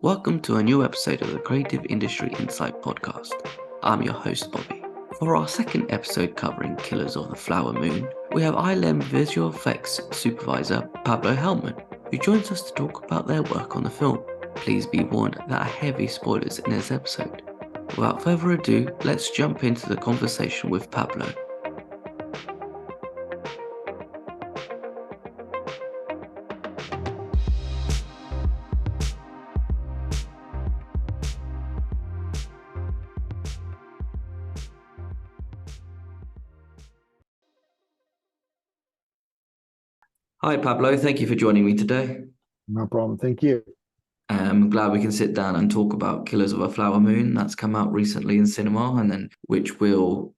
Welcome to a new episode of the Creative Industry Insight Podcast. I'm your host, Bobby. For our second episode covering Killers of the Flower Moon, we have ILM VFX Supervisor Pablo Helman, who joins us to talk about their work on the film. Please be warned that are heavy spoilers in this episode. Without further ado, let's jump into the conversation with Pablo. Hi, Pablo. Thank you for joining me today. No problem. Thank you. I'm glad we can sit down and talk about Killers of a Flower Moon. That's come out recently in cinema, and then which will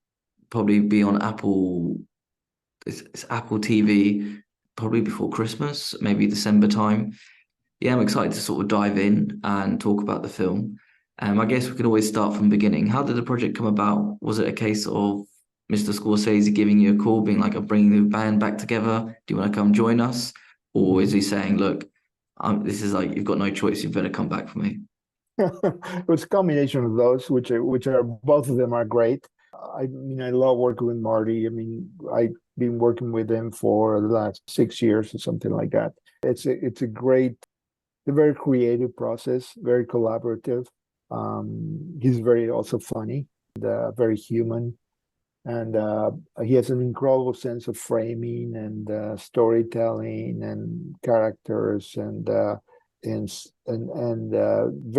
probably be on Apple. It's Apple TV probably before Christmas, maybe December time. Yeah, I'm excited to sort of dive in and talk about the film. I guess we can always start from the beginning. How did the project come about? Was it a case of Mr. Scorsese giving you a call, being like, "I'm bringing the band back together. Do you want to come join us?" Or is he saying, "Look, this is like you've got no choice. You better come back for me"? It was a combination of those, which are both of them are great. I mean, I love working with Marty. I mean, I've been working with him for the last 6 years or something like that. It's a very creative process, very collaborative. He's very also funny, and, very human, and he has an incredible sense of framing and storytelling and characters and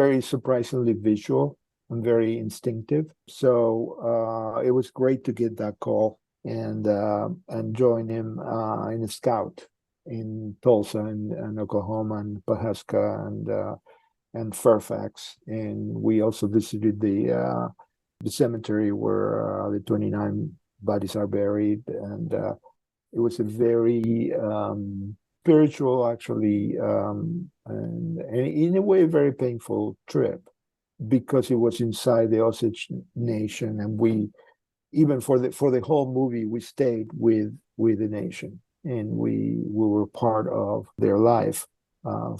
very surprisingly visual and very instinctive. So it was great to get that call and join him in a scout in Tulsa and Oklahoma and Pahaska and Fairfax, and we also visited the cemetery where the 29 bodies are buried, and it was a very spiritual, actually, and in a way, very painful trip because it was inside the Osage Nation, and we, even for the whole movie, we stayed with the nation, and we were part of their life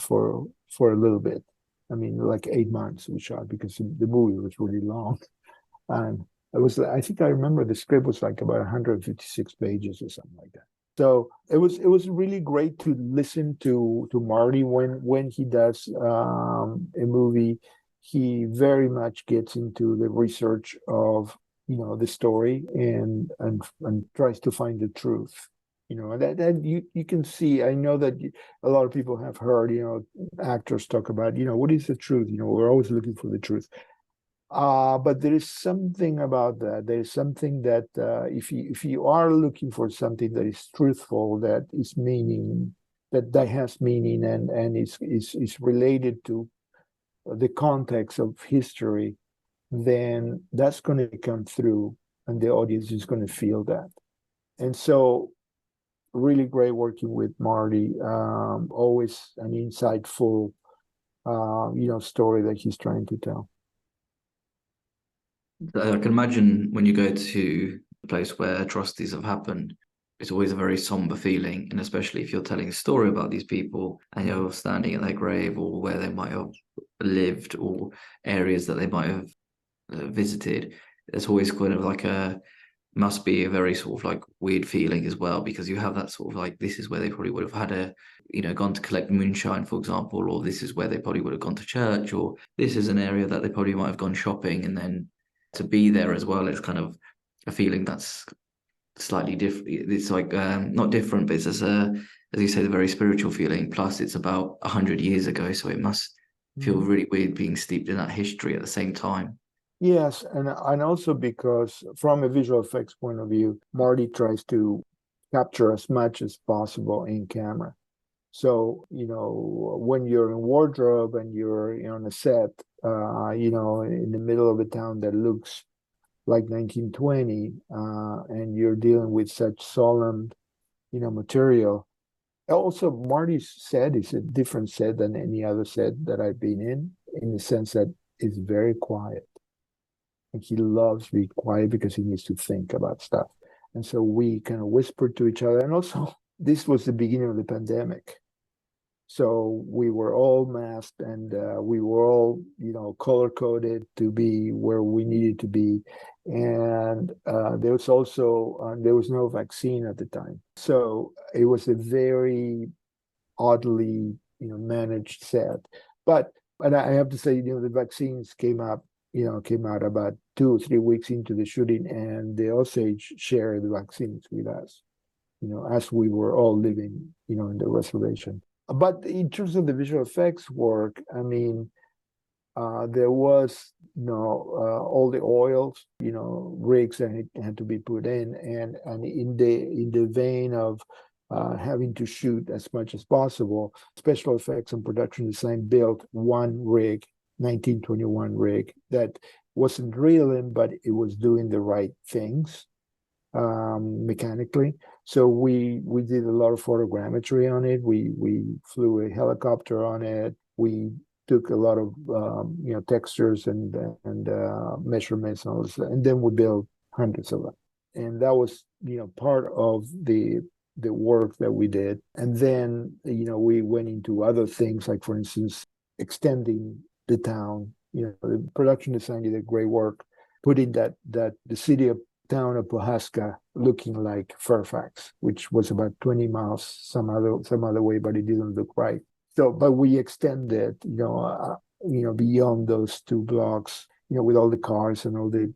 for a little bit. I mean, like 8 months we shot because the movie was really long, and I think I remember the script was like about 156 pages or something like that. So it was really great to listen to Marty when he does a movie. He very much gets into the research of the story and tries to find the truth. That you can see. I know that a lot of people have heard actors talk about what is the truth. We're always looking for the truth. But there is something about that. There is something that if you are looking for something that is truthful, that is meaning, that has meaning and is related to the context of history, then that's going to come through, and the audience is going to feel that. And so, really great working with Marty. Always an insightful, story that he's trying to tell. I can imagine when you go to a place where atrocities have happened, it's always a very somber feeling, and especially if you're telling a story about these people and you're standing at their grave or where they might have lived or areas that they might have visited, it's always kind of like must be a very sort of like weird feeling as well, because you have that sort of like, this is where they probably would have had gone to collect moonshine, for example, or this is where they probably would have gone to church, or this is an area that they probably might have gone shopping, and then to be there as well, it's kind of a feeling that's slightly different. It's like not different, but it's as you say, a very spiritual feeling. Plus, it's about 100 years ago, so it must feel really weird being steeped in that history at the same time. Yes, and also because from a visual effects point of view, Marty tries to capture as much as possible in camera. So, when you're in wardrobe and you're on a set, in the middle of a town that looks like 1920, and you're dealing with such solemn, material. Also, Marty's set is a different set than any other set that I've been in the sense that it's very quiet. And he loves being quiet because he needs to think about stuff. And so we kind of whispered to each other. And also, this was the beginning of the pandemic. So we were all masked, and we were all, color coded to be where we needed to be. And there was also there was no vaccine at the time, so it was a very oddly, managed set. But I have to say, the vaccines came out about 2 or 3 weeks into the shooting, and they also shared the vaccines with us, as we were all living, in the reservation. But in terms of the visual effects work, I mean, there was, all the oils, rigs that had to be put in, and in the vein of having to shoot as much as possible, special effects and production design built one rig, 1921 rig, that wasn't reeling, but it was doing the right things mechanically. So we did a lot of photogrammetry on it. We flew a helicopter on it. We took a lot of textures and measurements and all this, and then we built hundreds of them. And that was part of the work that we did. And then we went into other things, like, for instance, extending the town. The production design did a great work putting that the town of Pawhuska looking like Fairfax, which was about 20 miles some other way, but it didn't look right. So, but we extended, beyond those 2 blocks, with all the cars and all the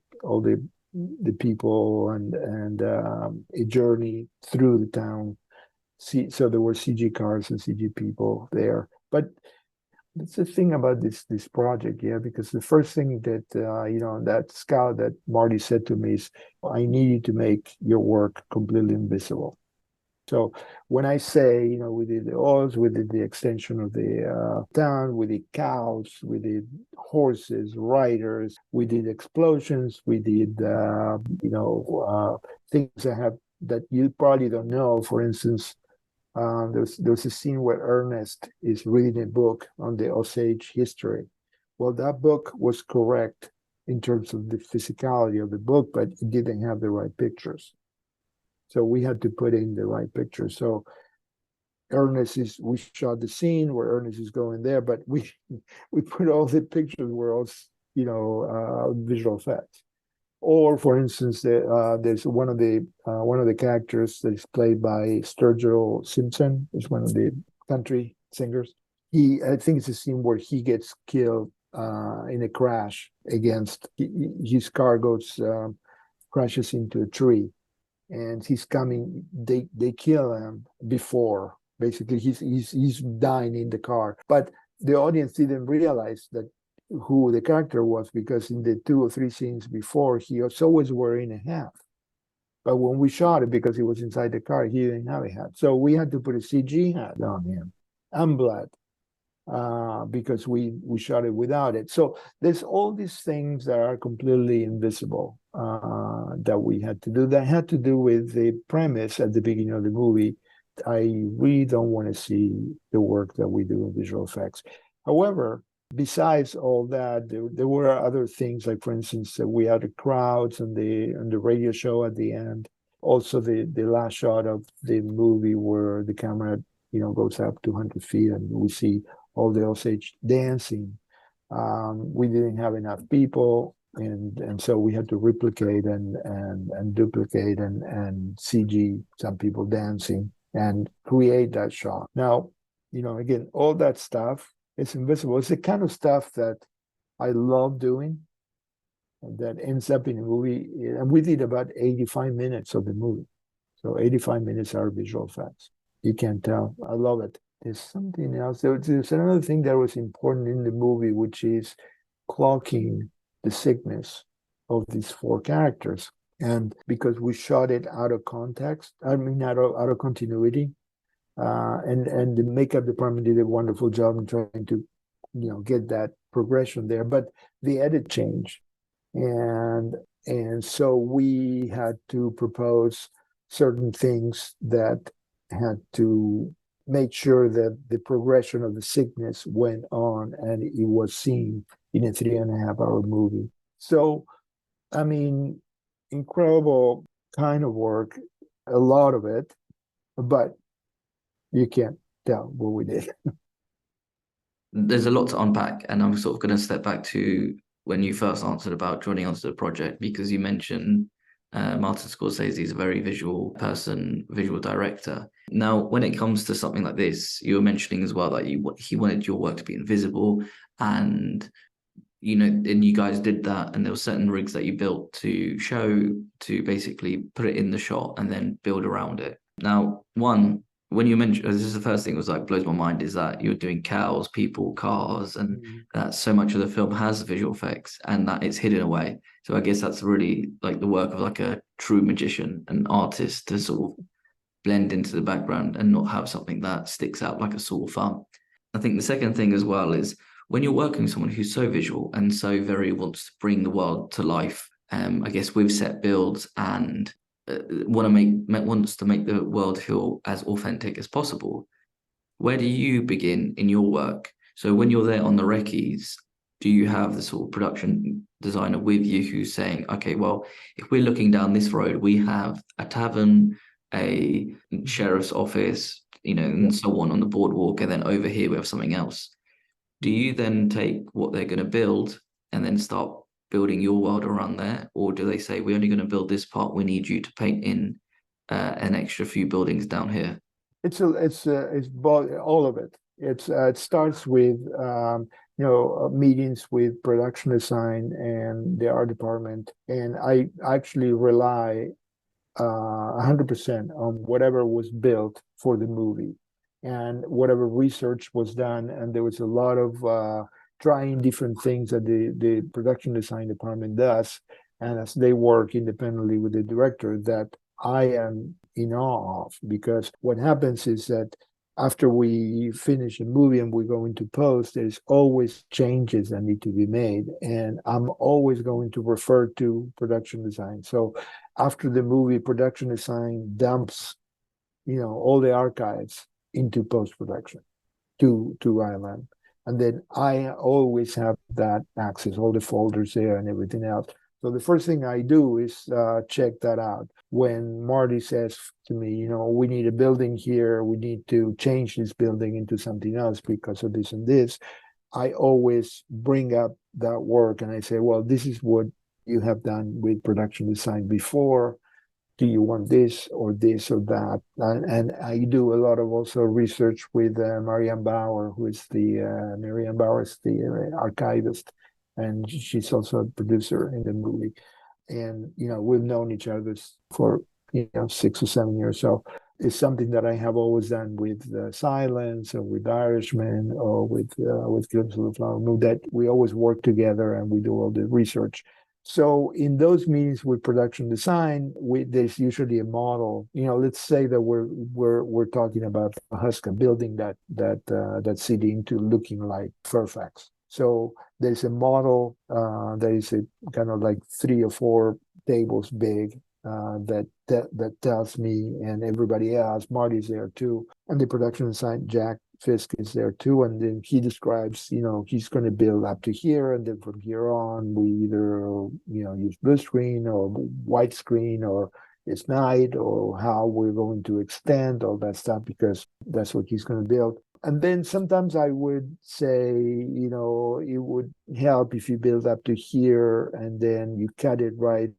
people and a journey through the town. So there were CG cars and CG people there. But that's the thing about this project, yeah, because the first thing that that scout that Marty said to me is, I need you to make your work completely invisible. So when I say, we did the oils, we did the extension of the town, we did cows, we did horses, riders, we did explosions, we did, things that you probably don't know. For instance, there's a scene where Ernest is reading a book on the Osage history. Well, that book was correct in terms of the physicality of the book, but it didn't have the right pictures. So we had to put in the right pictures. So we shot the scene where Ernest is going there, but we put all the pictures were all, visual effects. Or, for instance, there's one of the characters that is played by Sturgill Simpson, is one of the country singers. I think it's a scene where he gets killed in a crash against his car crashes into a tree, and he's coming. They kill him before. Basically, he's dying in the car, but the audience didn't realize that who the character was, because in the 2 or 3 scenes before, he was always wearing a hat. But when we shot it, because he was inside the car, he didn't have a hat. So we had to put a CG hat on him and blood, because we shot it without it. So there's all these things that are completely invisible that we had to do. That had to do with the premise at the beginning of the movie. I really don't want to see the work that we do in visual effects. However, besides all that, there were other things, like, for instance, we had the crowds and the radio show at the end. Also, the last shot of the movie where the camera, goes up 200 feet and we see all the Osage dancing. We didn't have enough people, and so we had to replicate and duplicate and CG some people dancing and create that shot. Now, again, all that stuff, it's invisible. It's the kind of stuff that I love doing, that ends up in a movie. And we did about 85 minutes of the movie. So 85 minutes are visual effects. You can tell. I love it. There's something else. There's another thing that was important in the movie, which is clocking the sickness of these 4 characters. And because we shot it out of context, out of continuity, and the makeup department did a wonderful job in trying to, get that progression there. But the edit changed, and so we had to propose certain things that had to make sure that the progression of the sickness went on, and it was seen in a 3.5-hour movie. So, I mean, incredible kind of work, a lot of it, but you can't tell what we did. there's a lot to unpack, and I'm sort of going to step back to when you first answered about joining onto the project, because you mentioned Martin Scorsese is a very visual person, visual director. Now, when it comes to something like this, you were mentioning as well that he wanted your work to be invisible, and and you guys did that, and there were certain rigs that you built to basically put it in the shot and then build around it. Now, when you mentioned, this is the first thing that was like blows my mind, is that you're doing cows, people, cars, and that so much of the film has visual effects and that it's hidden away. So I guess that's really like the work of like a true magician, an artist, to sort of blend into the background and not have something that sticks out like a sore thumb. I think the second thing as well is when you're working with someone who's so visual and so very wants to bring the world to life, I guess with set builds and wants to make the world feel as authentic as possible. Where do you begin in your work? So when you're there on the recce's, do you have the sort of production designer with you who's saying, okay, well, if we're looking down this road, we have a tavern, a sheriff's office, and so on the boardwalk, and then over here we have something else. Do you then take what they're going to build and then start building your world around there, or do they say we're only going to build this part? We need you to paint in an extra few buildings down here? It's all of it. It starts with meetings with production design and the art department, and I actually rely 100% on whatever was built for the movie and whatever research was done. And there was a lot of trying different things that the production design department does. And as they work independently with the director, that I am in awe of, because what happens is that after we finish a movie and we go into post, there's always changes that need to be made. And I'm always going to refer to production design. So after the movie, production design dumps, all the archives into post-production to ILM. And then I always have that access, all the folders there and everything else. So the first thing I do is check that out. When Marty says to me, we need a building here, we need to change this building into something else because of this and this, I always bring up that work and I say, well, this is what you have done with production design before. Do you want this or that? And I do a lot of also research with Marianne Bauer, who is Marianne Bauer is the archivist, and she's also a producer in the movie. And, we've known each other for, 6 or 7 years. So it's something that I have always done with Silence or with Irishman or with Glimpse of the Flower Moon, that we always work together and we do all the research. So in those meetings with production design, there's usually a model. Let's say that we're talking about Huska building that city into looking like Fairfax. So there's a model that is a kind of like 3 or 4 tables big that tells me and everybody else. Marty's there too, and the production design Jack Fisk is there too, and then he describes, he's going to build up to here, and then from here on, we either, use blue screen or white screen, or it's night, or how we're going to extend all that stuff, because that's what he's going to build. And then sometimes I would say, it would help if you build up to here, and then you cut it right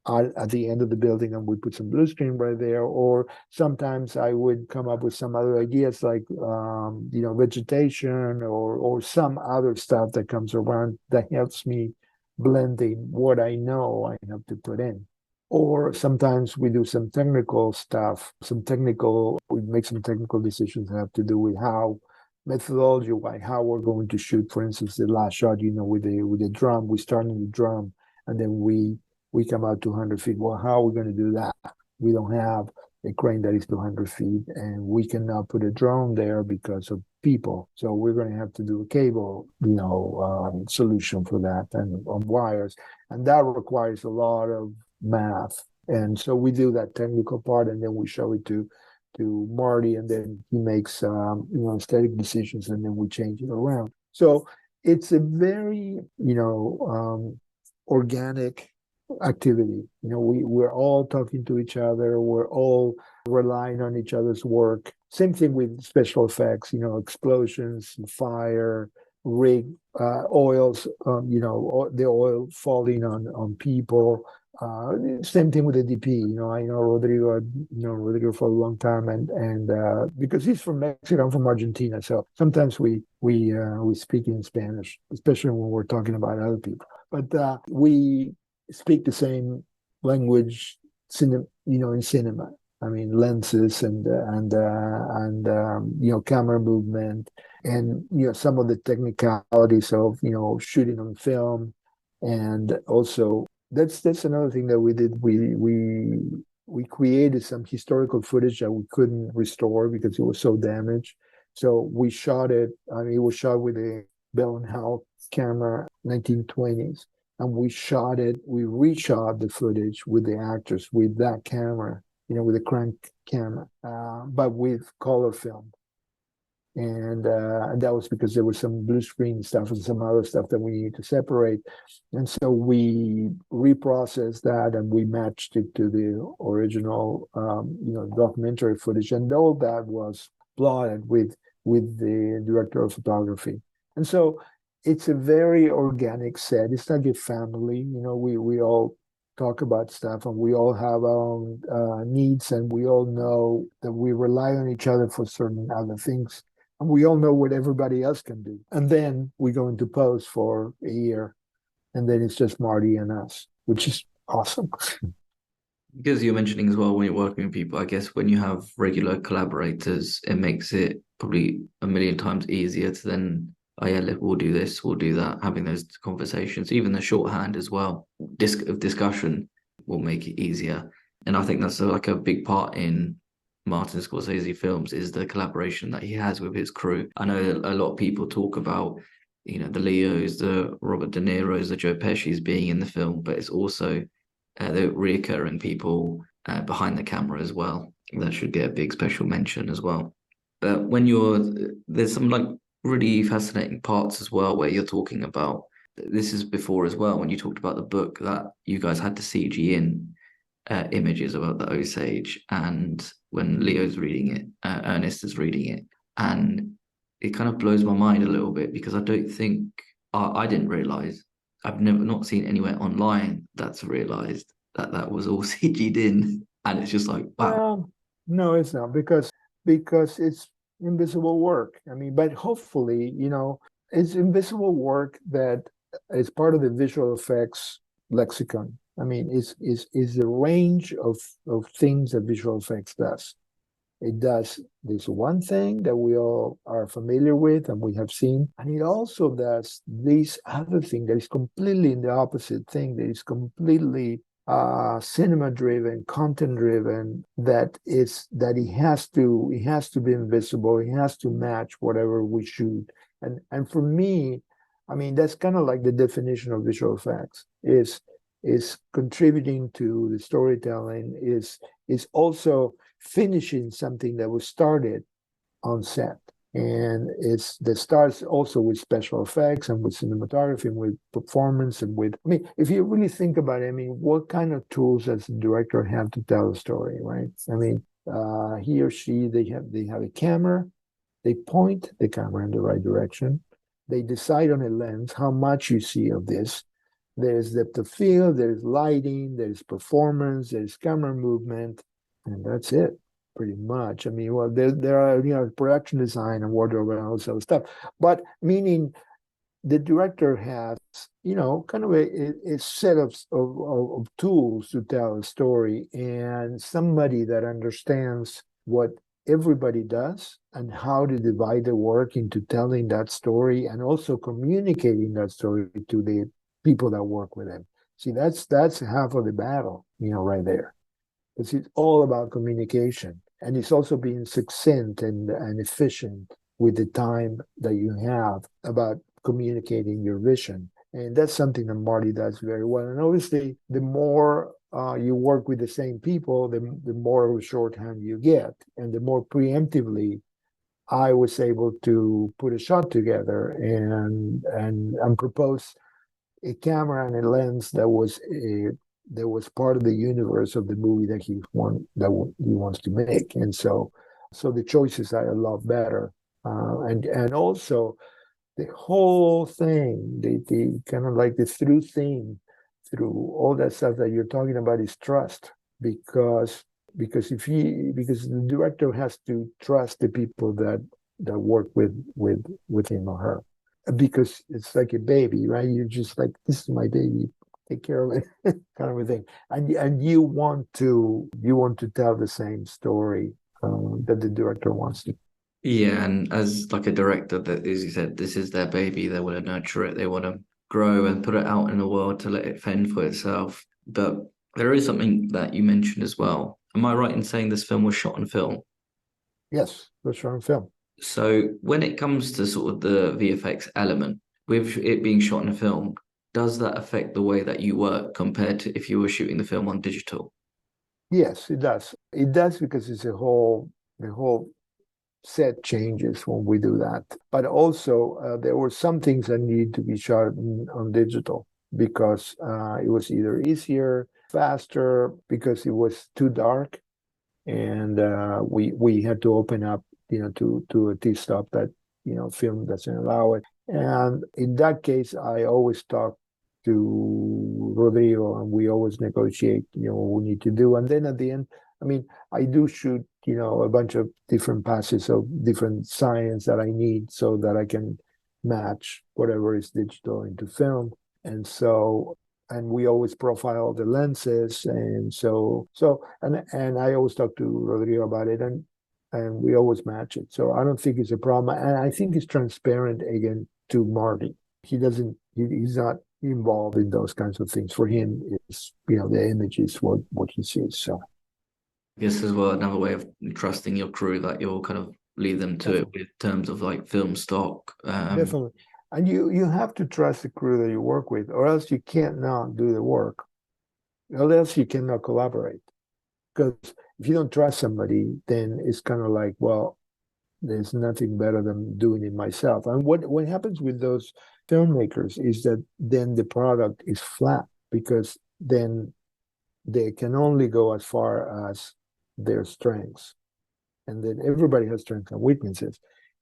at the end of the building and we put some blue screen right there. Or sometimes I would come up with some other ideas like vegetation or some other stuff that comes around that helps me blending what I know I have to put in. Or sometimes we do some technical stuff, we make some technical decisions that have to do with how methodology, how we're going to shoot. For instance, the last shot, with the drum, we start in the drum and then we come out 200 feet. Well, how are we going to do that? We don't have a crane that is 200 feet, and we cannot put a drone there because of people. So we're going to have to do a cable, solution for that, and on wires. And that requires a lot of math. And so we do that technical part, and then we show it to Marty, and then he makes aesthetic decisions, and then we change it around. So it's a very organic activity. We're all talking to each other. We're all relying on each other's work. Same thing with special effects, explosions, fire, rig, oils, the oil falling on people. Same thing with the DP. I know Rodrigo. Rodrigo for a long time, and because he's from Mexico, I'm from Argentina, so sometimes we speak in Spanish, especially when we're talking about other people. But we speak the same language, in cinema. I mean, lenses and camera movement, and some of the technicalities of shooting on film, and also that's another thing that we did. We created some historical footage that we couldn't restore because it was so damaged. So we shot it. I mean, it was shot with a Bell and Howell camera, 1920s, and we reshot the footage with the actors with that camera, with a crank camera, but with color film. And that was because there was some blue screen stuff and some other stuff that we needed to separate. And so we reprocessed that and we matched it to the original, documentary footage. And all that was plotted with the director of photography. And so it's a very organic set. It's like a family. We all talk about stuff and we all have our own needs, and we all know that we rely on each other for certain other things. And we all know what everybody else can do. And then we go into post for a year, and then it's just Marty and us, which is awesome. Because you're mentioning as well, when you're working with people, I guess when you have regular collaborators, it makes it probably a million times easier to then, oh yeah, we'll do this, we'll do that, having those conversations. Even the shorthand as well, of discussion will make it easier. And I think that's like a big part in Martin Scorsese films, is the collaboration that he has with his crew. I know a lot of people talk about, the Leos, the Robert De Niro's, the Joe Pesci's being in the film, but it's also the reoccurring people behind the camera as well. That should get a big special mention as well. But there's some like really fascinating parts as well where you're talking about, this is before as well, when you talked about the book that you guys had to CG in images about the Osage, and when Leo's reading it, Ernest is reading it, and it kind of blows my mind a little bit because I don't think I didn't realize. I've not seen anywhere online that's realized that was all CG'd in, and it's just like, wow. Well, no, it's not because it's invisible work. I mean, but hopefully, it's invisible work that is part of the visual effects lexicon. I mean, is the range of things that visual effects does. It does this one thing that we all are familiar with and we have seen, and it also does this other thing that is completely in the opposite thing, that is completely cinema driven, content driven, that it has to be invisible, it has to match whatever we shoot. And for me, I mean, that's kind of like the definition of visual effects, is contributing to the storytelling, is also finishing something that was started on set. And that starts also with special effects and with cinematography and with performance and with, I mean, if you really think about it, I mean, what kind of tools does the director have to tell a story, right? I mean, he or she, they have a camera, they point the camera in the right direction, they decide on a lens how much you see of this. There's depth of field, there's lighting, there's performance, there's camera movement, and that's it, pretty much. I mean, well, there are, production design and wardrobe and all that stuff, but meaning the director has, kind of a set of tools to tell a story, and somebody that understands what everybody does and how to divide the work into telling that story and also communicating that story to the people that work with him. See, that's half of the battle, right there. Because it's all about communication. And it's also being succinct and efficient with the time that you have about communicating your vision. And that's something that Marty does very well. And obviously, the more you work with the same people, the more of a shorthand you get. And the more preemptively I was able to put a shot together and propose a camera and a lens that was part of the universe of the movie that he wants to make. And so So the choices are a lot better. And also the whole thing, the kind of like the through theme through all that stuff that you're talking about is trust, because because the director has to trust the people that work with him or her, because it's like a baby, right? You're just like, this is my baby, take care of it, kind of a thing. And you want to tell the same story that the director wants to. Yeah, and as like a director, that as you said, this is their baby. They want to nurture it. They want to grow and put it out in the world to let it fend for itself. But there is something that you mentioned as well. Am I right in saying this film was shot on film? Yes, that's short film. So when it comes to sort of the VFX element, with it being shot in a film, does that affect the way that you work compared to if you were shooting the film on digital? Yes, it does. It does, because it's the whole set changes when we do that. But also, there were some things that needed to be shot on digital, because it was either easier, faster, because it was too dark, and we had to open up, to a T-stop that film doesn't allow it. And in that case, I always talk to Rodrigo, and we always negotiate, what we need to do. And then at the end, I mean, I do shoot, a bunch of different passes of different science that I need, so that I can match whatever is digital into film. And so, and we always profile the lenses, and and I always talk to Rodrigo about it, and we always match it. So I don't think it's a problem, and I think it's transparent again to Marty. He's not involved in those kinds of things. For him, it's, the image is what he sees. So I guess as well, another way of trusting your crew that you'll kind of leave them to it definitely, with terms of like film stock. definitely, and you have to trust the crew that you work with, or else you can't not do the work, or else you cannot collaborate. Because if you don't trust somebody, then it's kind of like, well, there's nothing better than doing it myself. And what happens with those filmmakers is that then the product is flat, because then they can only go as far as their strengths. And then everybody has strengths and weaknesses.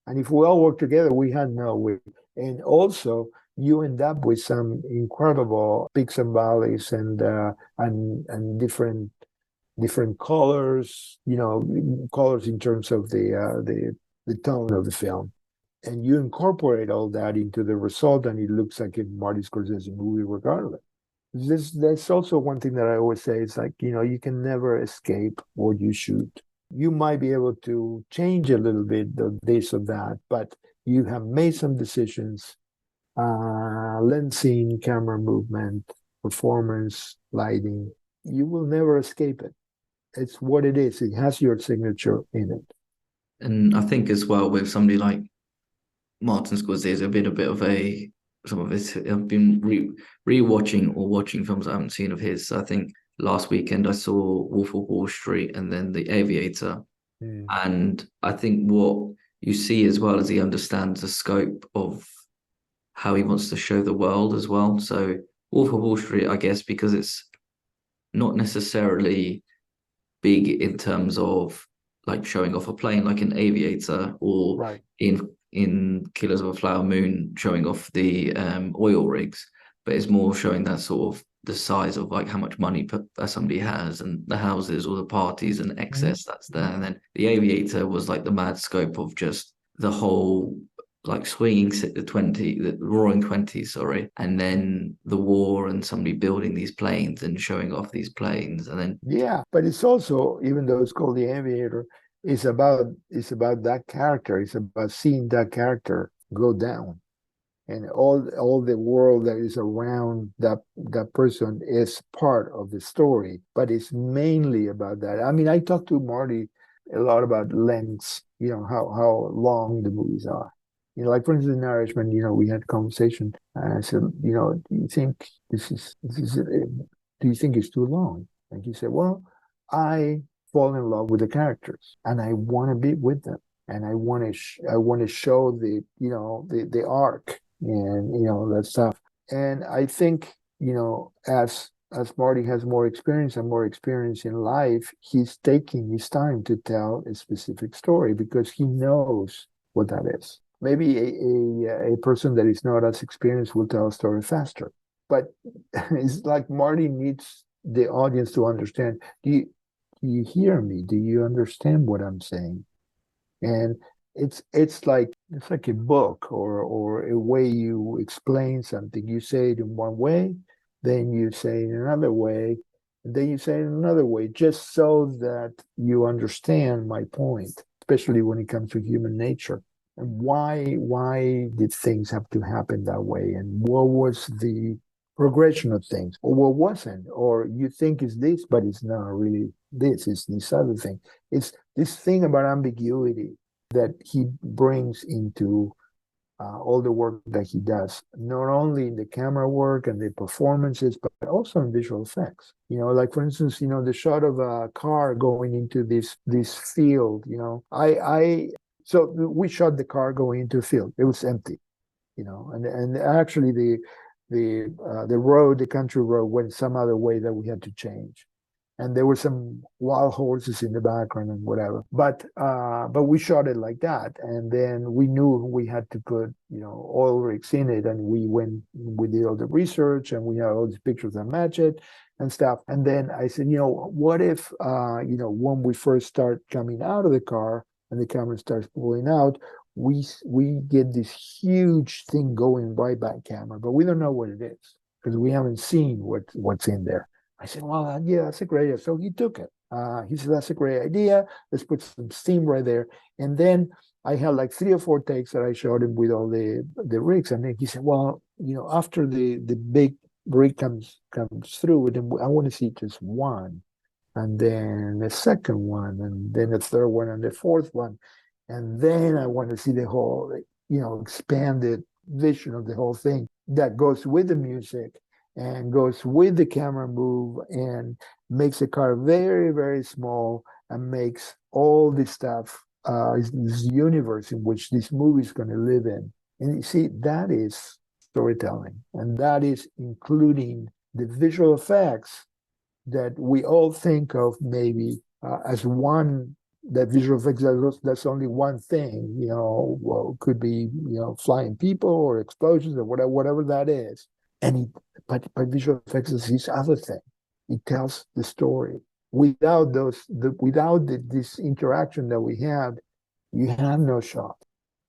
And if we all work together, we had no way. And also, you end up with some incredible peaks and valleys, and different colors, colors in terms of the tone of the film. And you incorporate all that into the result, and it looks like a Marty Scorsese movie regardless. That's also one thing that I always say. It's like, you can never escape what you shoot. You might be able to change a little bit of this or that, but you have made some decisions, lensing, camera movement, performance, lighting. You will never escape it. It's what it is. It has your signature in it. And I think as well with somebody like Martin Scorsese, there's been a bit of a some of his. I've been re-watching or watching films I haven't seen of his. So I think last weekend I saw Wolf of Wall Street and then The Aviator, Mm. and I think what you see as well is he understands the scope of how he wants to show the world as well. So Wolf of Wall Street, I guess, because it's not necessarily big in terms of like showing off a plane like an Aviator, or Right. in Killers of a Flower Moon showing off the oil rigs, but it's more showing that sort of the size of like how much money somebody has, and the houses or the parties and Mhm. excess that's there. And then the Aviator was like the mad scope of just the whole like swinging the roaring 20s, sorry, and then the war and somebody building these planes and showing off these planes, and then Yeah, but it's also, even though it's called The Aviator, it's about that character. It's about seeing that character go down, and all the world that is around that person is part of the story. But it's mainly about that. I mean, I talked to Marty a lot about lengths. How long the movies are. Like for instance, in Irishman, we had a conversation, and I said, do you think do you think it's too long? And he said, well, I fall in love with the characters, and I want to be with them, and I want to show the arc, and that stuff. And I think, as as Marty has more experience and more experience in life, he's taking his time to tell a specific story because he knows what that is. Maybe a person that is not as experienced will tell a story faster. But it's like Marty needs the audience to understand, do you hear me? Do you understand what I'm saying? And it's like a book or a way you explain something. You say it in one way, then you say it in another way, and then you say it in another way, just so that you understand my point, especially when it comes to human nature. And why did things have to happen that way? And what was the progression of things? Or what wasn't? Or you think it's this, but it's not really this, it's this other thing. It's this thing about ambiguity that he brings into all the work that he does, not only in the camera work and the performances, but also in visual effects. Like for instance, the shot of a car going into this field. I so we shot the car going into a field. It was empty, and actually the road, the country road, went some other way that we had to change. And there were some wild horses in the background and whatever. But we shot it like that. And then we knew we had to put, oil rigs in it. And we did all the research and we had all these pictures that match it and stuff. And then I said, what if, when we first start coming out of the car and the camera starts pulling out, we get this huge thing going right by camera, but we don't know what it is because we haven't seen what's in there. I said, well, yeah, that's a great idea. So he took it. He said, that's a great idea. Let's put some steam right there. And then I had like 3 or 4 takes that I showed him with all the rigs. And then he said, well, after the big rig comes through, then I want to see just one. And then the second one, and then the third one, and the fourth one. And then I want to see the whole, expanded vision of the whole thing that goes with the music and goes with the camera move and makes the car very, very small and makes all this stuff, this universe in which this movie is going to live in. And you see, that is storytelling. And that is including the visual effects that we all think of maybe as one, that visual effects, that's only one thing, well, could be, flying people or explosions or whatever that is. But visual effects is this other thing. It tells the story. Without this interaction that we had, you have no shot,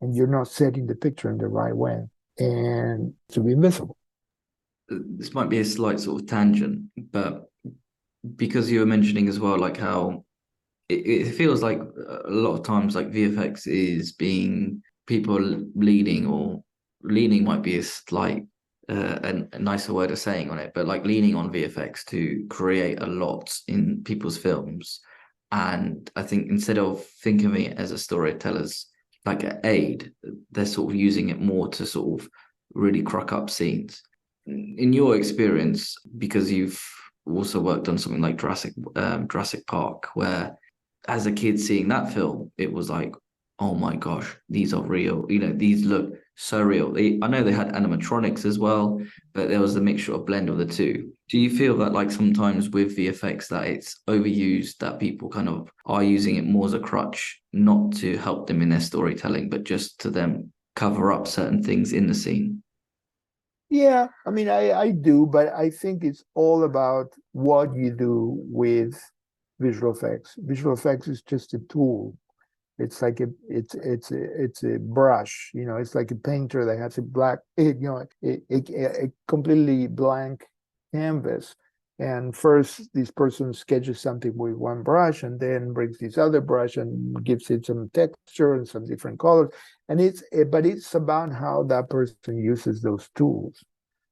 and you're not setting the picture in the right way, and to be invisible. This might be a slight sort of tangent, but because you were mentioning as well, like how it feels like a lot of times, like VFX is being people leaning, or leaning might be a slight a nicer word of saying on it, but like leaning on VFX to create a lot in people's films. And I think instead of thinking of it as a storyteller's like an aid, they're sort of using it more to sort of really crack up scenes. In your experience, because you've also worked on something like Jurassic Park, where as a kid seeing that film, it was like, oh my gosh, these are real. These look so real. I know they had animatronics as well, but there was a mixture of blend of the two. Do you feel that like sometimes with VFX that it's overused, that people kind of are using it more as a crutch, not to help them in their storytelling, but just to them cover up certain things in the scene? Yeah, I mean, I do, but I think it's all about what you do with visual effects. Visual effects is just a tool. It's like it's a brush. It's like a painter that has a black, a completely blank canvas. And first, this person sketches something with one brush, and then brings this other brush and gives it some texture and some different colors. And but it's about how that person uses those tools.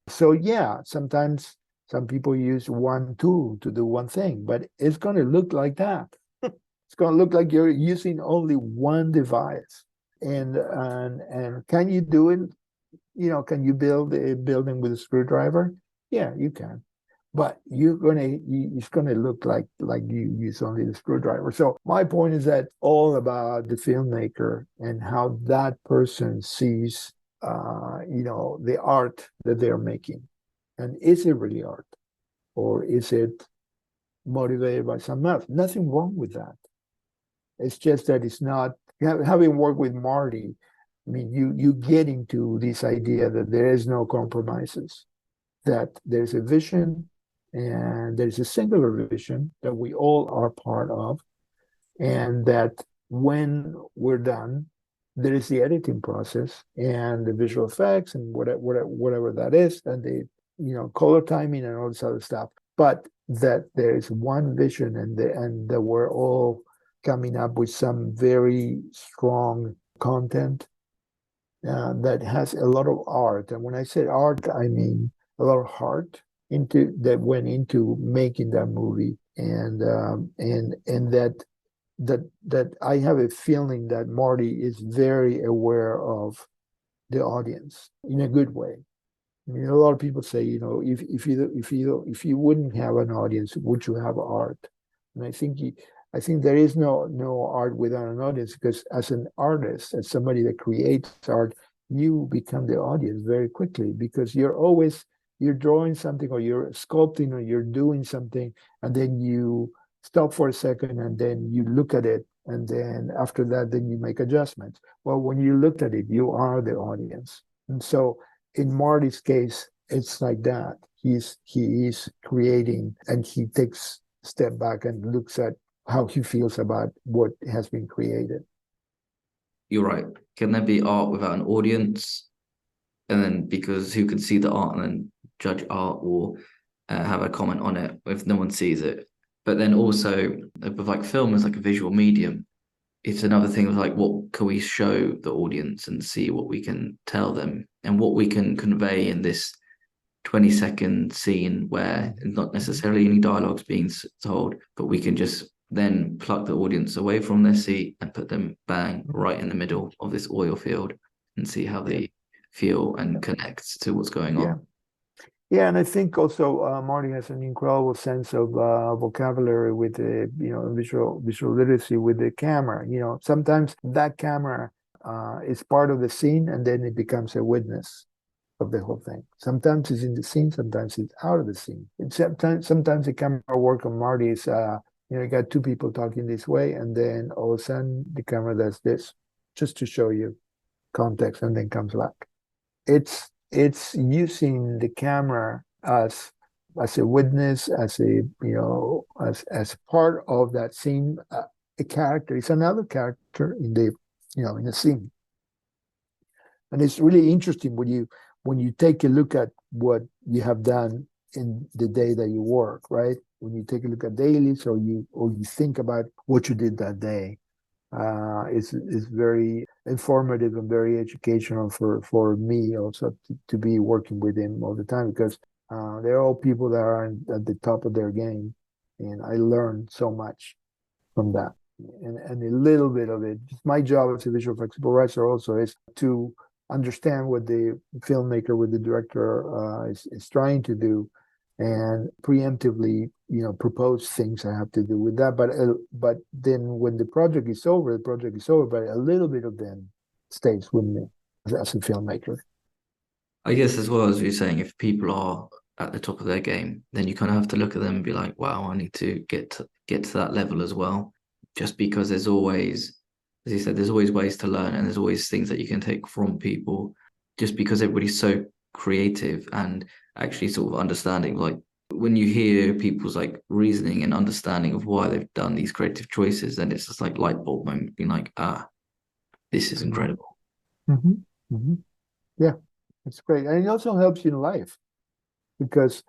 So yeah, sometimes some people use one tool to do one thing, but it's going to look like that. It's going to look like you're using only one device. And can you do it? Can you build a building with a screwdriver? Yeah, you can. But it's gonna look like you use only the screwdriver. So my point is that all about the filmmaker and how that person sees, the art that they're making, and is it really art? or is it motivated by something else? Nothing wrong with that. It's just that it's not, having worked with Marty, I mean, you get into this idea that there is no compromises, that there's a vision, and there's a singular vision that we all are part of, and that when we're done, there is the editing process and the visual effects and whatever that is, and the color timing and all this other stuff. But that there is one vision, and that we're all coming up with some very strong content that has a lot of art. And when I say art, I mean a lot of heart that went into making that movie, and that I have a feeling that Marty is very aware of the audience in a good way. I mean, a lot of people say, if you wouldn't have an audience, would you have art? And I think there is no art without an audience, because as an artist, as somebody that creates art, you become the audience very quickly, because you're drawing something, or you're sculpting, or you're doing something, and then you stop for a second, and then you look at it, and then after that, then you make adjustments. Well, when you looked at it, you are the audience. And so in Marty's case, it's like that. He is creating, and he takes a step back and looks at how he feels about what has been created. You're right. Can there be art without an audience? And then, because who can see the art and then judge art, or have a comment on it if no one sees it? But then also, with like film as like a visual medium, it's another thing of like, what can we show the audience and see what we can tell them and what we can convey in this 20-second scene where not necessarily any dialogue's being told, but we can just then pluck the audience away from their seat and put them bang right in the middle of this oil field and see how they feel and connect to what's going on. Yeah, and I think also Marty has an incredible sense of vocabulary with the visual literacy with the camera. Sometimes that camera is part of the scene, and then it becomes a witness of the whole thing. Sometimes it's in the scene, sometimes it's out of the scene. And sometimes the camera work on Marty is you got two people talking this way, and then all of a sudden the camera does this, just to show you context, and then comes back. It's using the camera as a witness, as a as part of that scene. A character, it's another character in the in the scene, and it's really interesting when you take a look at what you have done in the day that you work, right? When you take a look at dailies, or you think about what you did that day. It's very informative and very educational for me also to be working with him all the time, because they're all people that are at the top of their game, and I learned so much from that. And a little bit of it, my job as a visual effects supervisor also is to understand what the filmmaker, what the director is trying to do, and preemptively propose things I have to do with that. But then when the project is over, but a little bit of them stays with me as a filmmaker. I guess, as well as you're saying, if people are at the top of their game, then you kind of have to look at them and be like, wow, I need to get to that level as well. Just because there's always, as you said, there's always ways to learn, and there's always things that you can take from people, just because everybody's so creative and actually sort of understanding. Like when you hear people's like reasoning and understanding of why they've done these creative choices, then it's just like light bulb moment, being like, this is incredible. Mm-hmm. Mm-hmm. Yeah, it's great. And it also helps you in life, because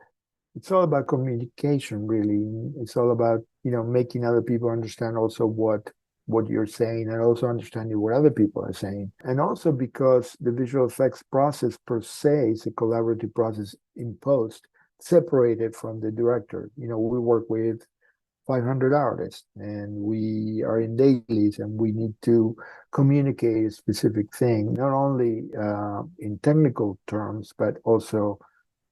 it's all about communication, really. It's all about, making other people understand also what you're saying, and also understanding what other people are saying. And also because the visual effects process per se is a collaborative process in post, separated from the director. We work with 500 artists, and we are in dailies, and we need to communicate a specific thing, not only in technical terms, but also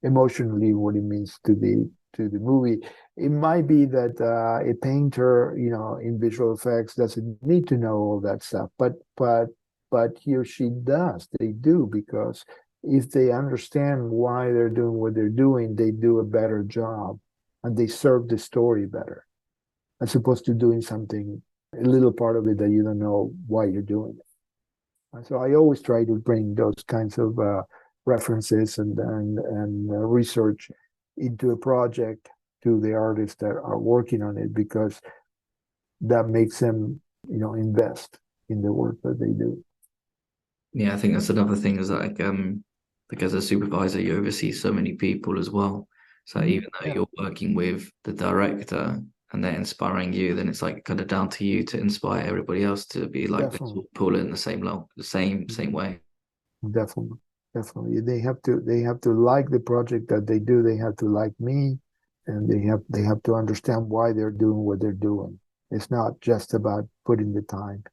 emotionally, what it means to the movie. It might be that a painter, in visual effects, doesn't need to know all that stuff, but he or she does. They do, because if they understand why they're doing what they're doing, they do a better job. and they serve the story better, as opposed to doing something, a little part of it that you don't know why you're doing it. And so I always try to bring those kinds of references and research into a project to the artists that are working on it, because that makes them, invest in the work that they do. Yeah, I think that's another thing is like as a supervisor, you oversee so many people as well. So even though Yeah, you're working with the director and they're inspiring you, then it's like kind of down to you to inspire everybody else to be like this, definitely. all pull in the same level, the same way. Definitely, definitely. They have to like the project that they do. They have to like me, and they have to understand why they're doing what they're doing. It's not just about putting the time.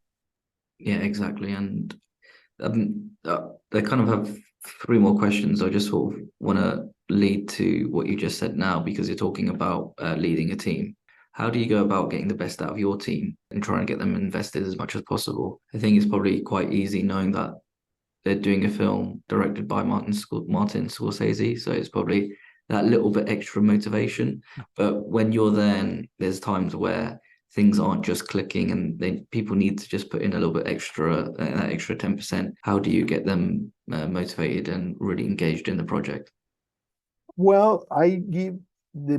Yeah, exactly. And I kind of have three more questions. I just sort of want to lead to what you just said now because you're talking about leading a team. How do you go about getting the best out of your team and trying to get them invested as much as possible? I think it's probably quite easy knowing that they're doing a film directed by Martin Scorsese, so it's probably that little bit extra motivation. But when you're there, and there's times where things aren't just clicking, and people need to just put in a little bit extra, that extra 10%. How do you get them motivated and really engaged in the project? Well, I give the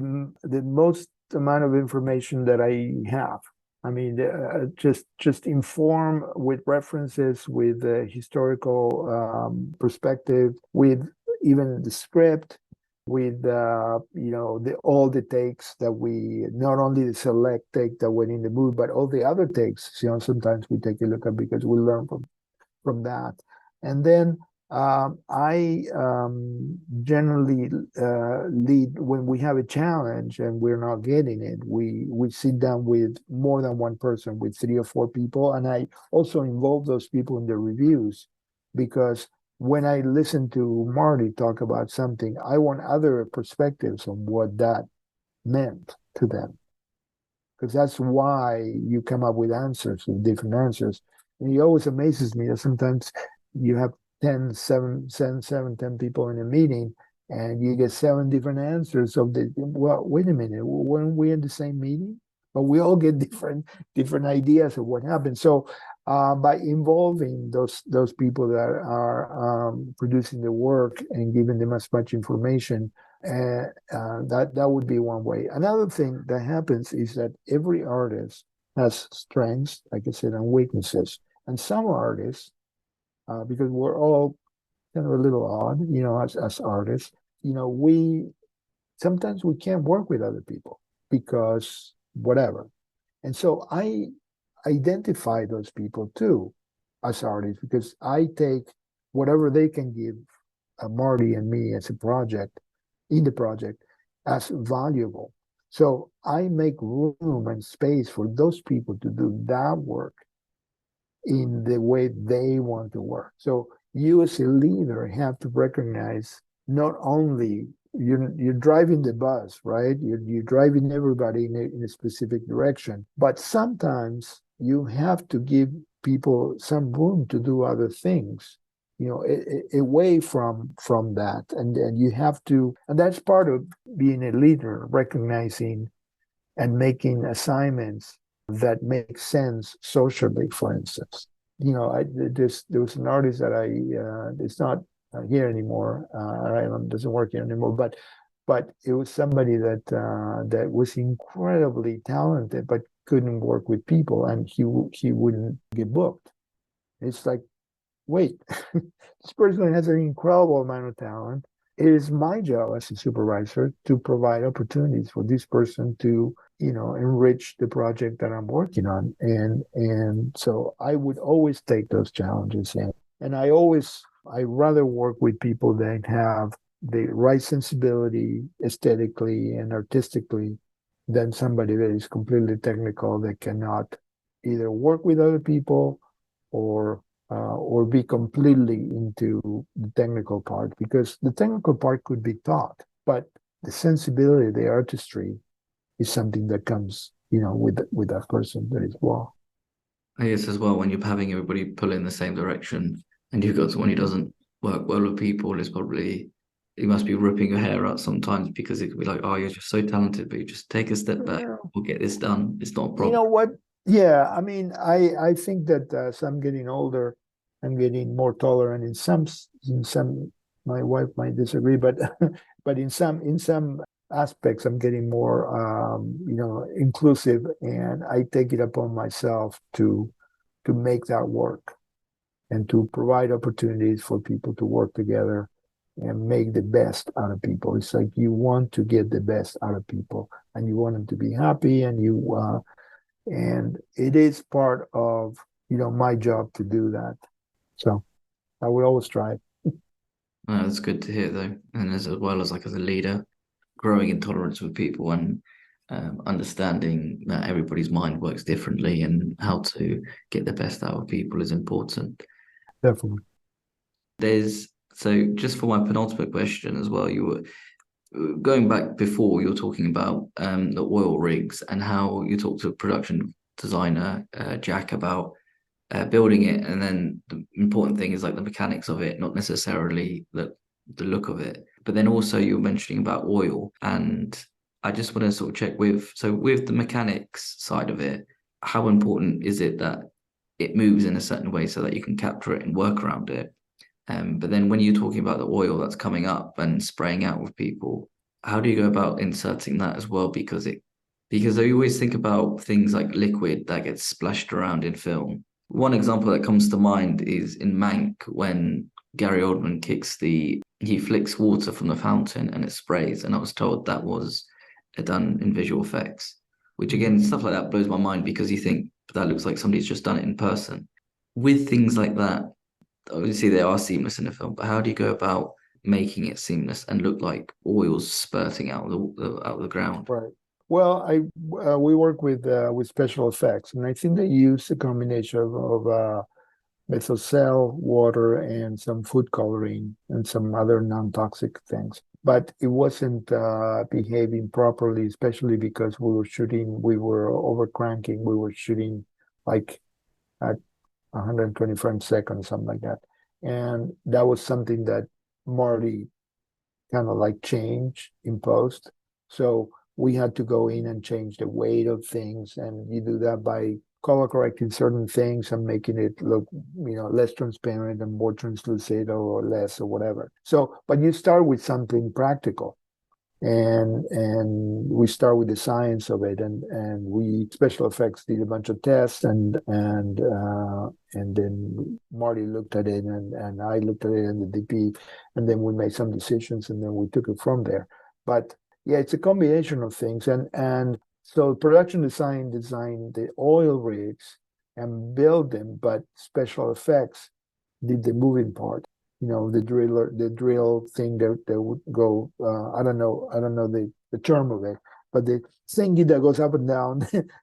most amount of information that I have. I mean, just inform with references, with historical perspective, with even the script, with the all the takes that we, not only the select take that went in the movie, but all the other takes. Sometimes we take a look at, because we learn from that. And then I generally lead when we have a challenge and we're not getting it. We sit down with more than one person, with 3 or 4 people, and I also involve those people in the reviews, because when I listen to Marty talk about something, I want other perspectives on what that meant to them, because that's why you come up with answers, with different answers. And it always amazes me that sometimes you have 10 people in a meeting, and you get 7 different answers of the, well, wait a minute, weren't we in the same meeting? But we all get different ideas of what happened. So by involving those people that are producing the work and giving them as much information, that would be one way. Another thing that happens is that every artist has strengths, like I said, and weaknesses. And some artists, because we're all kind of a little odd, as artists, we sometimes we can't work with other people because whatever. And so I identify those people too as artists, because I take whatever they can give Marty and me as a project, in the project, as valuable. So I make room and space for those people to do that work in the way they want to work. So you as a leader have to recognize, not only you're driving the bus, right? You're driving everybody in a specific direction, but sometimes you have to give people some room to do other things, away from that, and you have to, and that's part of being a leader, recognizing and making assignments that make sense socially. For instance, there was an artist that it's not here anymore. Doesn't work here anymore. But it was somebody that was incredibly talented, but couldn't work with people, and he wouldn't get booked. It's like, wait, this person has an incredible amount of talent. It is my job as a supervisor to provide opportunities for this person to, enrich the project that I'm working on. And so I would always take those challenges in. And I rather work with people that have the right sensibility aesthetically and artistically than somebody that is completely technical, that cannot either work with other people or be completely into the technical part, because the technical part could be taught, but the sensibility, the artistry, is something that comes, with that person that is well. I guess as well when you're having everybody pull in the same direction and you've got someone who doesn't work well with people, it's probably you must be ripping your hair out sometimes because it could be like, oh, you're just so talented, but you just take a step back, we'll get this done. It's not a You problem. know what? Yeah, I mean, I think that as I'm getting older, I'm getting more tolerant in some. My wife might disagree, but but in some aspects, I'm getting more inclusive, and I take it upon myself to make that work and to provide opportunities for people to work together and make the best out of people. It's like you want to get the best out of people, and you want them to be happy, and it is part of my job to do that. So I will always try. That's good to hear, though, and as well as like as a leader, growing in tolerance with people and understanding that everybody's mind works differently and how to get the best out of people is important. Definitely. So just for my penultimate question as well, you were going back before, you were talking about the oil rigs and how you talked to a production designer, Jack, about building it, and then the important thing is like the mechanics of it, not necessarily the look of it. But then also you were mentioning about oil, and I just want to sort of check with the mechanics side of it, how important is it that it moves in a certain way so that you can capture it and work around it? But then when you're talking about the oil that's coming up and spraying out with people, how do you go about inserting that as well? Because I always think about things like liquid that gets splashed around in film. One example that comes to mind is in Mank when Gary Oldman he flicks water from the fountain and it sprays. And I was told that was done in visual effects, which again, stuff like that blows my mind because you think that looks like somebody's just done it in person. With things like that, obviously they are seamless in the film, but how do you go about making it seamless and look like oil's spurting out of the ground? Right. Well, we work with special effects, and I think they use a combination of methyl cell, water, and some food coloring and some other non-toxic things. But it wasn't behaving properly, especially because we were over cranking, we were shooting like at 120 frames a second, something like that. And that was something that Marty kind of like changed in post. So we had to go in and change the weight of things. And you do that by color correcting certain things and making it look, less transparent and more translucent or less or whatever. So, but you start with something practical. And we start with the science of it, and we special effects did a bunch of tests, and then Marty looked at it, and I looked at it, and the DP, and then we made some decisions, and then we took it from there. But yeah, it's a combination of things, and so production design the oil rigs and build them, but special effects did the moving part. The drill thing that would go. I don't know the term of it, but the thingy that goes up and down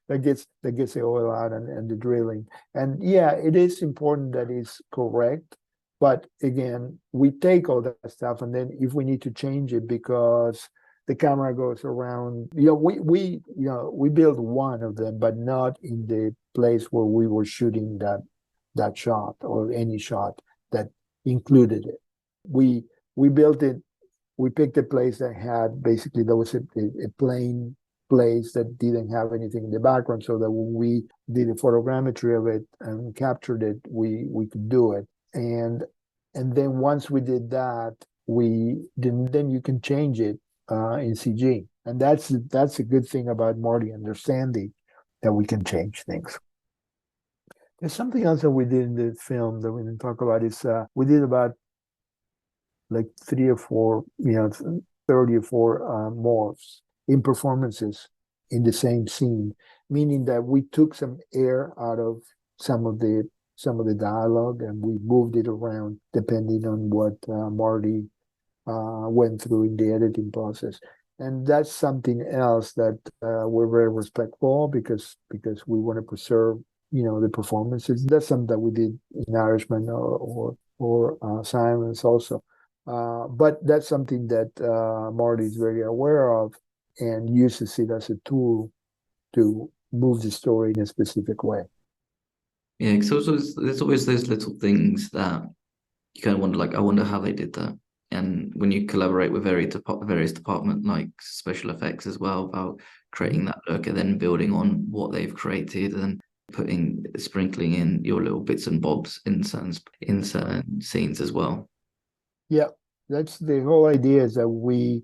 that gets the oil out, and the drilling. And yeah, it is important that it's correct. But again, we take all that stuff, and then if we need to change it because the camera goes around, we build one of them, but not in the place where we were shooting that shot or any shot that included it. We built it. We picked a place that had basically there was a plain place that didn't have anything in the background, so that when we did a photogrammetry of it and captured it, we could do it. And then once we did that, then you can change it in CG, and that's a good thing about Marty understanding that we can change things. There's something else that we did in the film that we didn't talk about. Is we did about like 3 or 4, 30 or 4 morphs in performances in the same scene, meaning that we took some air out of some of the dialogue and we moved it around depending on what Marty went through in the editing process. And that's something else that we're very respectful because we want to preserve the performances. That's something that we did in Irishman or Silence also. But that's something that Marty is very aware of and uses it as a tool to move the story in a specific way. Yeah, because there's always those little things that you kind of wonder, like, I wonder how they did that. And when you collaborate with various departments like special effects as well, about creating that look and then building on what they've created and sprinkling in your little bits and bobs in certain scenes as well. Yeah, that's the whole idea, is that we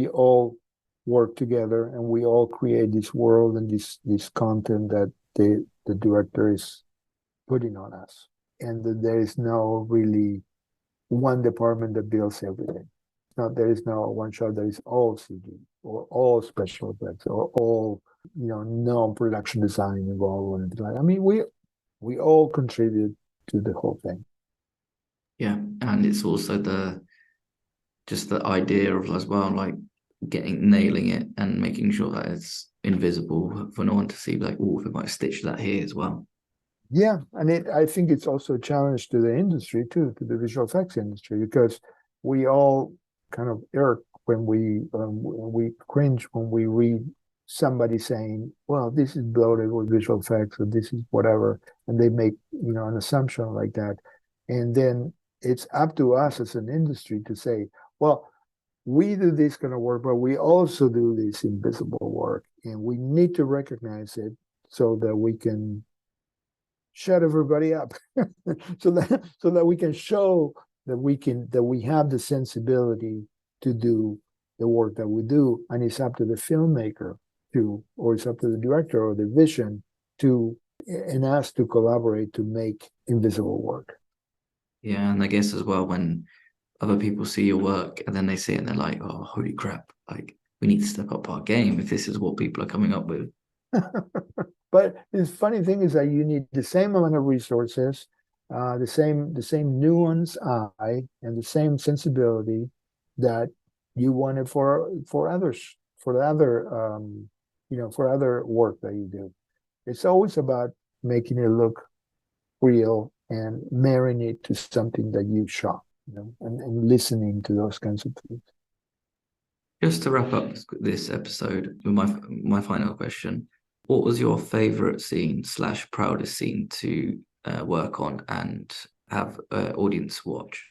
all work together and we all create this world and this content that the director is putting on us, and that there is no really one department that builds everything. There is no one shot that is all CG or all special effects or all no production design involved or anything like that. I mean, we all contribute to the whole thing. Yeah, and it's also just the idea of as well, like nailing it and making sure that it's invisible for no one to see, like, oh, we might stitch that here as well. Yeah, and I think it's also a challenge to the industry too, to the visual effects industry, because we all kind of irk when we cringe when we read somebody saying, "Well, this is bloated with visual effects," or "This is whatever," and they make an assumption like that, and then it's up to us as an industry to say, "Well, we do this kind of work, but we also do this invisible work, and we need to recognize it so that we can shut everybody up so that we can show that we have the sensibility to do the work that we do, and it's up to the filmmaker or it's up to the director or the vision and us to collaborate to make invisible work. Yeah, and I guess as well, when other people see your work and then they see it and they're like, oh, holy crap, like, we need to step up our game if this is what people are coming up with. But the funny thing is that you need the same amount of resources, the same nuance eye, and the same sensibility that you wanted for others, for other work that you do. It's always about making it look real and marrying it to something that you shot, and listening to those kinds of things. Just to wrap up this episode with my final question, what was your favorite scene / proudest scene to work on and have audience watch?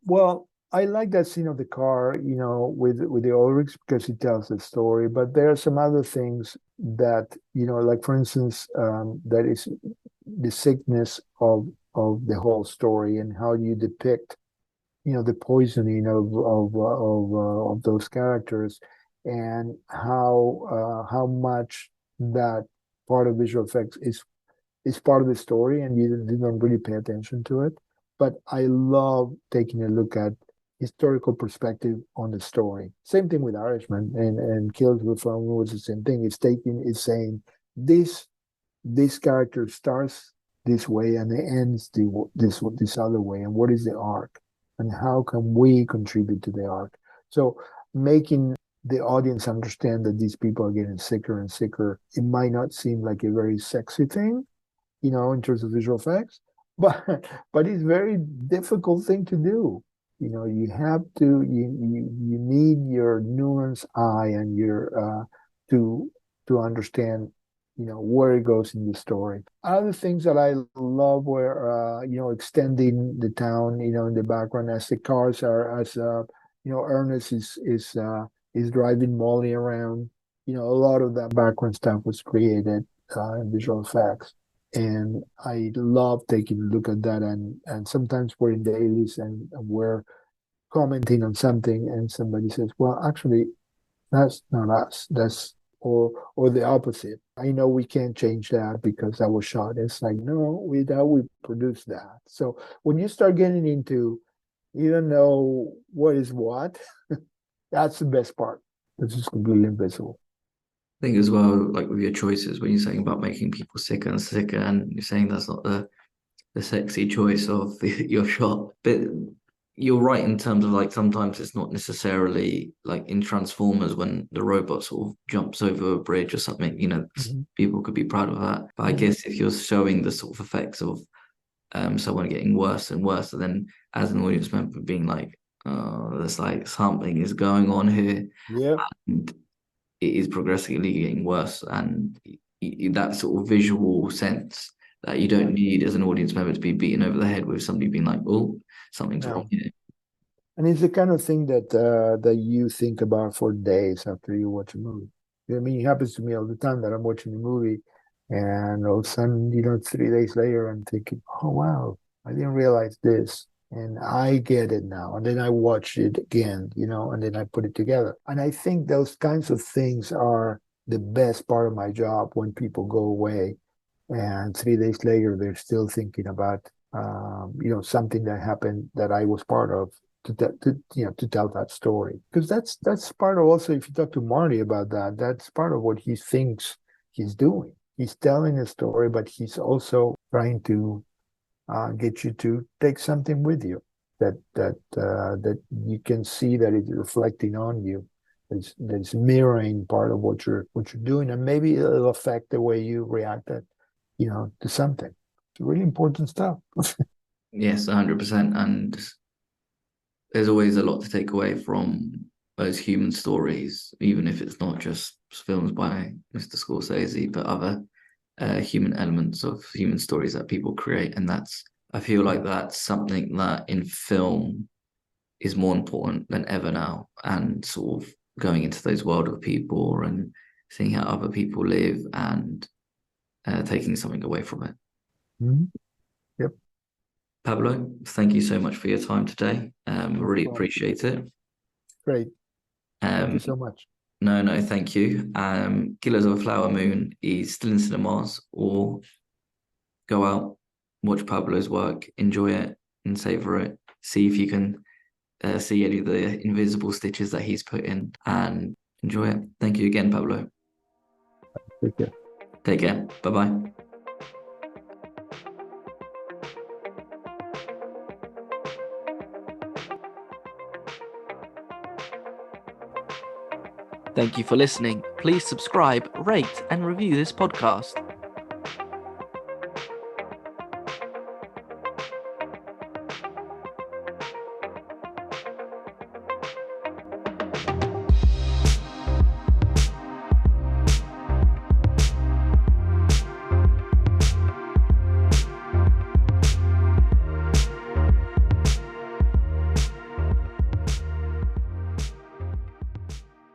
Well, I like that scene of the car, with the Ulrichs, because it tells the story. But there are some other things that, like for instance, that is the sickness of the whole story and how you depict, the poisoning of those characters, and how much that part of visual effects is part of the story, and you don't really pay attention to it. But I love taking a look at historical perspective on the story. Same thing with Irishman and Kills with Fun was the same thing. It's saying this character starts this way and it ends this other way, and what is the arc, and how can we contribute to the arc? So making the audience understand that these people are getting sicker and sicker. It might not seem like a very sexy thing, in terms of visual effects, but it's a very difficult thing to do. You have to you need your nuanced eye and your to understand where it goes in the story. Other things that I love were extending the town in the background as the cars are as Ernest is driving Molly around. A lot of that background stuff was created in visual effects. And I love taking a look at that, and sometimes we're in dailies and we're commenting on something and somebody says, well, actually that's not us, that's or the opposite. I know we can't change that because that was shot. It's like, no, we produced that. So when you start getting into, you don't know what is what, that's the best part. It's just completely invisible. I think as well, like with your choices, when you're saying about making people sicker and sicker, and you're saying that's not the sexy choice of your shot, but you're right in terms of, like, sometimes it's not necessarily like in Transformers when the robot sort of jumps over a bridge or something, people could be proud of that. But I guess if you're showing the sort of effects of someone getting worse and worse, and then as an audience member being like, oh, there's like something is going on here. Yeah. And it is progressively getting worse, and that sort of visual sense that you don't need as an audience member to be beaten over the head with somebody being like, oh, something's wrong here. And it's the kind of thing that that you think about for days after you watch a movie. I mean, it happens to me all the time that I'm watching a movie, and all of a sudden, 3 days later, I'm thinking, "Oh wow, I didn't realize this." And I get it now. And then I watch it again, and then I put it together. And I think those kinds of things are the best part of my job when people go away and 3 days later they're still thinking about something that happened that I was part of to tell that story. Because that's part of, also, if you talk to Marty about that, that's part of what he thinks he's doing. He's telling a story, but he's also trying to get you to take something with you that you can see that it's reflecting on you. That's mirroring part of what you're doing, and maybe it'll affect the way you reacted, to something. It's really important stuff. Yes, 100%. And there's always a lot to take away from those human stories, even if it's not just films by Mr. Scorsese, but other human elements of human stories that people create. And I feel like that's something that in film is more important than ever now. And sort of going into those world of people and seeing how other people live and taking something away from it. Mm-hmm. Yep. Pablo, thank you so much for your time today. Really Well, appreciate it. great. Thank you Um, so much. no, thank you. Killers of a Flower Moon is still in cinemas, or go out, watch Pablo's work, enjoy it and savor it. See if you can see any of the invisible stitches that he's put in and enjoy it. Thank you again, Pablo. Take care. Take care. Bye-bye. Thank you for listening. Please subscribe, rate, and review this podcast.